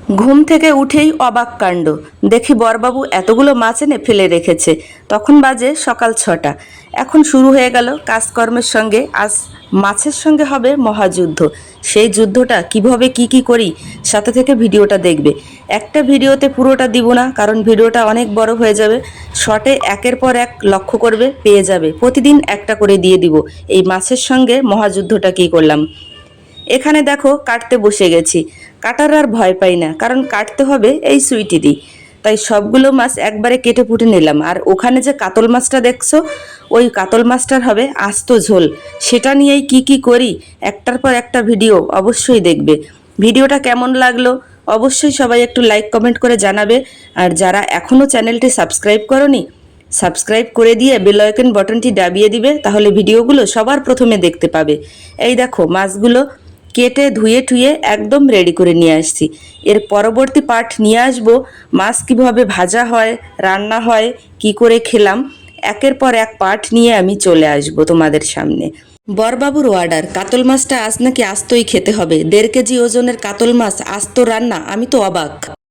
ঘুম থেকে উঠেই অবাক কাণ্ড, দেখি বরবাবু এতগুলো মাছ এনে ফেলে রেখেছে। তখন বাজে সকাল 6টা। এখন শুরু হয়ে গেল কাজকর্মের সঙ্গে। আজ মাছের সঙ্গে হবে মহাযুদ্ধ। সেই যুদ্ধটা কিভাবে কি করি, সাথে থেকে ভিডিওটা দেখবে। একটা ভিডিওতে পুরোটা দিব না, কারণ ভিডিওটা অনেক বড় হয়ে যাবে। শর্টে একের পর এক লক্ষ্য করবে, পেয়ে যাবে। প্রতিদিন একটা করে দিয়ে দিব এই মাছের সঙ্গে মহাযুদ্ধটা কী করলাম। এখানে দেখো কাটতে বসে গেছি। কাটার আর ভয় পাই না, কারণ কাটতে হবে এই সুইটিরই। তাই সবগুলো মাছ একবারে কেটে কুটে নিলাম। আর ওখানে যে কাতল মাছটা দেখছো, ওই কাতল মাছটার হবে আস্ত ঝোল। সেটা নিয়েই কি করি, একটার পর একটা ভিডিও অবশ্যই দেখবে। ভিডিওটা কেমন লাগলো অবশ্যই সবাই একটু লাইক কমেন্ট করে জানাবে। আর যারা এখনও চ্যানেলটি সাবস্ক্রাইব করনি, সাবস্ক্রাইব করে দিয়ে বেল আইকন বাটনটি দাবিয়ে দিবে, তাহলে ভিডিওগুলো সবার প্রথমে দেখতে পাবে। এই দেখো মাছগুলো কেটে ধুয়ে টুয়ে একদম রেডি করে নিয়ে আসছি। এর পরবর্তী পার্ট নিয়ে আসবো, মাছ কীভাবে ভাজা হয়, রান্না হয়, কি করে খেলাম, একের পর এক পার্ট নিয়ে আমি চলে আসবো তোমাদের সামনে। বরবাবুর অর্ডার, কাতল মাছটা আজ নাকি আস্তই খেতে হবে। 1.5 কেজি ওজনের কাতল মাছ আস্ত রান্না, আমি তো অবাক।